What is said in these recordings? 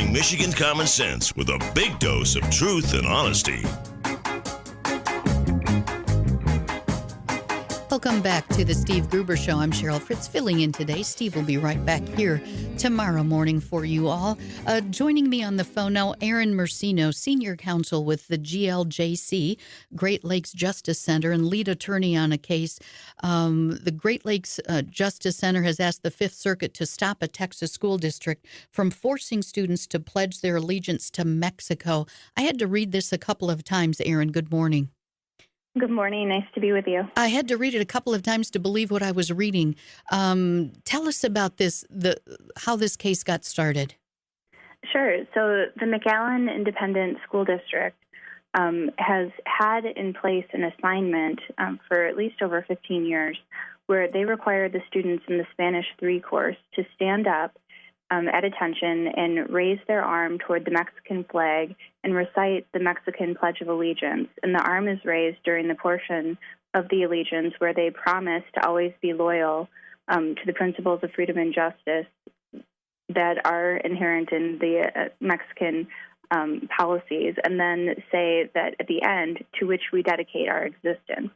talking Michigan common sense with a big dose of truth and honesty. Welcome back to the Steve Gruber Show. I'm Cheryl Fritz filling in today. Steve will be right back here tomorrow morning for you all. Joining me on the phone now, Erin Mersino, Senior Counsel with the GLJC, Great Lakes Justice Center, and lead attorney on a case. The Great Lakes Justice Center has asked the Fifth Circuit to stop a Texas school district from forcing students to pledge their allegiance to Mexico. I had to read this a couple of times, Erin. Good morning. Good morning. Nice to be with you. I had to read it a couple of times to believe what I was reading. Tell us about this, how this case got started. Sure. So the McAllen Independent School District has had in place an assignment for at least over 15 years where they require the students in the Spanish 3 course to stand up at attention and raise their arm toward the Mexican flag and recite the Mexican Pledge of Allegiance. And the arm is raised during the portion of the allegiance where they promise to always be loyal to the principles of freedom and justice that are inherent in the Mexican policies, and then say that at the end, to which we dedicate our existence.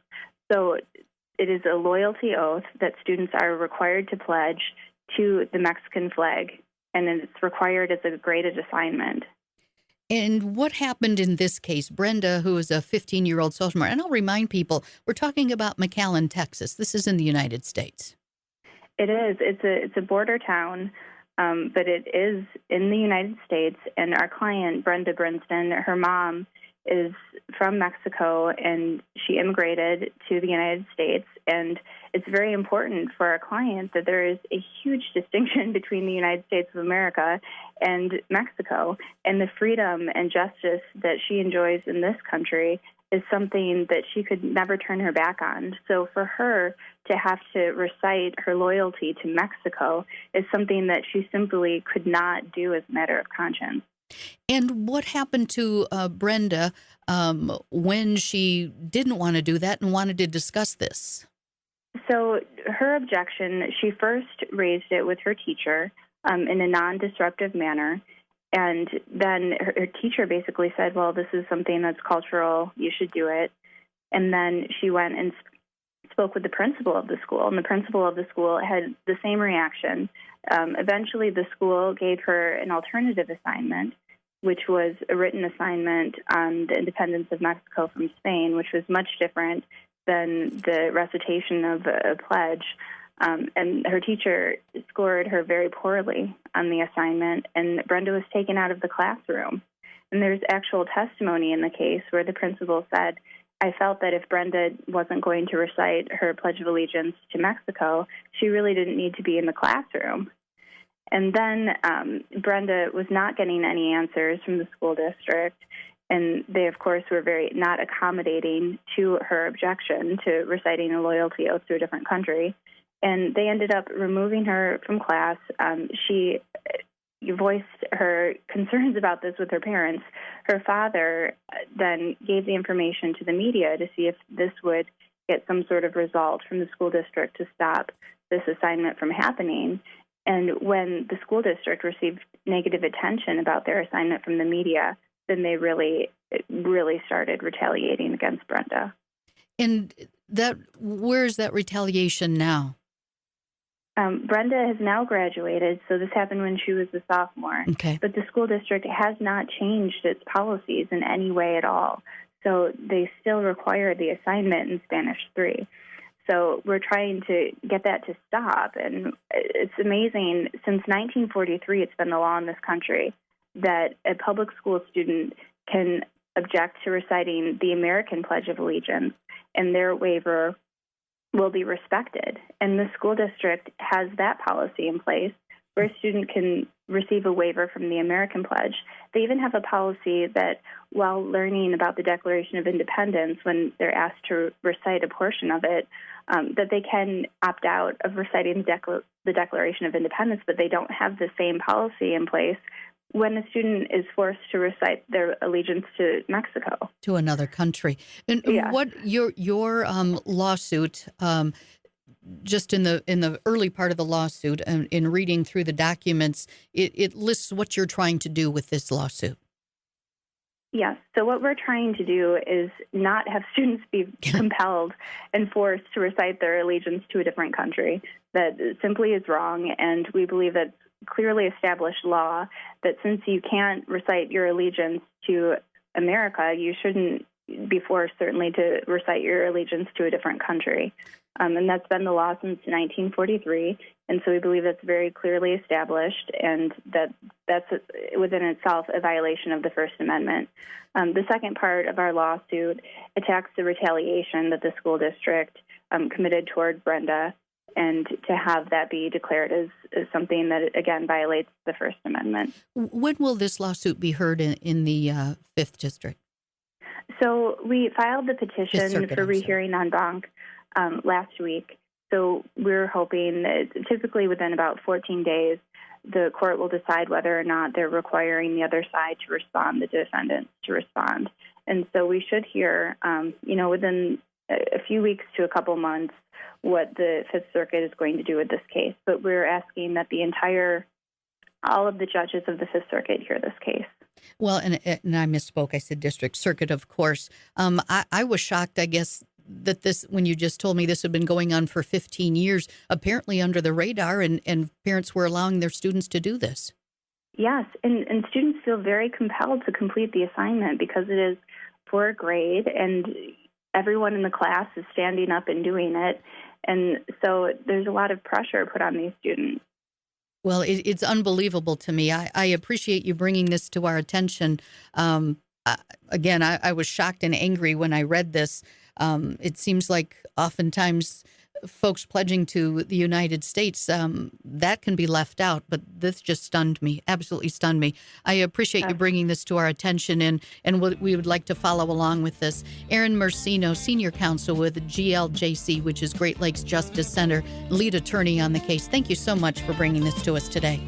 So it is a loyalty oath that students are required to pledge to the Mexican flag, and it's required as a graded assignment. And what happened in this case? Brenda, who is a 15-year-old sophomore, and I'll remind people, we're talking about McAllen, Texas. This is in the United States. It is. It's a border town, but it is in the United States, and our client, Brenda Brinston, her mom is from Mexico, and she immigrated to the United States, and it's very important for our client that there is a huge distinction between the United States of America and Mexico, and the freedom and justice that she enjoys in this country is something that she could never turn her back on. So for her to have to recite her loyalty to Mexico is something that she simply could not do as a matter of conscience. And what happened to Brenda when she didn't want to do that and wanted to discuss this? So her objection, she first raised it with her teacher in a non-disruptive manner, and then her teacher basically said, well, this is something that's cultural, you should do it. And then she went and spoke with the principal of the school, and the principal of the school had the same reaction. Eventually, the school gave her an alternative assignment, which was a written assignment on the independence of Mexico from Spain, which was much different than the recitation of a pledge. And her teacher scored her very poorly on the assignment, and Brenda was taken out of the classroom. And there's actual testimony in the case where the principal said, I felt that if Brenda wasn't going to recite her Pledge of Allegiance to Mexico, she really didn't need to be in the classroom. And then Brenda was not getting any answers from the school district, and they, of course, were very not accommodating to her objection to reciting a loyalty oath to a different country. And they ended up removing her from class. She voiced her concerns about this with her parents. Her father then gave the information to the media to see if this would get some sort of result from the school district to stop this assignment from happening. And when the school district received negative attention about their assignment from the media, then they really started retaliating against Brenda. And where's that retaliation now? Brenda has now graduated, so this happened when she was a sophomore. Okay. But the school district has not changed its policies in any way at all. So they still require the assignment in Spanish 3. So we're trying to get that to stop. And it's amazing. Since 1943, it's been the law in this country that a public school student can object to reciting the American Pledge of Allegiance, and their waiver will be respected. And the school district has that policy in place where a student can receive a waiver from the American Pledge. They even have a policy that while learning about the Declaration of Independence, when they're asked to recite a portion of it, that they can opt out of reciting the Declaration of Independence, but they don't have the same policy in place when a student is forced to recite their allegiance to Mexico. To another country. And Yeah. what your lawsuit, just in the early part of the lawsuit, in reading through the documents, it lists what you're trying to do with this lawsuit. Yes. So what we're trying to do is not have students be compelled and forced to recite their allegiance to a different country. That simply is wrong, and we believe that clearly established law that since you can't recite your allegiance to America, you shouldn't be forced, certainly, to recite your allegiance to a different country. And that's been the law since 1943, and so we believe that's very clearly established, and that's within itself a violation of the First Amendment. The second part of our lawsuit attacks the retaliation that the school district committed toward Brenda, and to have that be declared as something that, again, violates the First Amendment. When will this lawsuit be heard in the 5th District? So we filed the petition for rehearing en banc last week. So we're hoping that typically within about 14 days, the court will decide whether or not they're requiring the other side to respond, the defendants to respond. And so we should hear, within a few weeks to a couple months, what the Fifth Circuit is going to do with this case. But we're asking that all of the judges of the Fifth Circuit hear this case. Well, and I misspoke. I said district circuit, of course. I was shocked, I guess, that this, when you just told me this had been going on for 15 years, apparently under the radar, and parents were allowing their students to do this. Yes, and students feel very compelled to complete the assignment because it is for a grade, and everyone in the class is standing up and doing it. And so there's a lot of pressure put on these students. Well, it's unbelievable to me. I appreciate you bringing this to our attention. Again, I was shocked and angry when I read this. It seems like oftentimes folks pledging to the United States, that can be left out, but this just stunned me, absolutely stunned me. I appreciate you bringing this to our attention, and we would like to follow along with this. Erin Mersino, Senior Counsel with GLJC, which is Great Lakes Justice Center, lead attorney on the case. Thank you so much for bringing this to us today.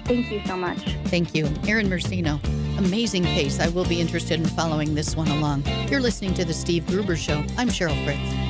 Thank you so much. Thank you. Erin Mersino, amazing case. I will be interested in following this one along. You're listening to The Steve Gruber Show. I'm Cheryl Fritz.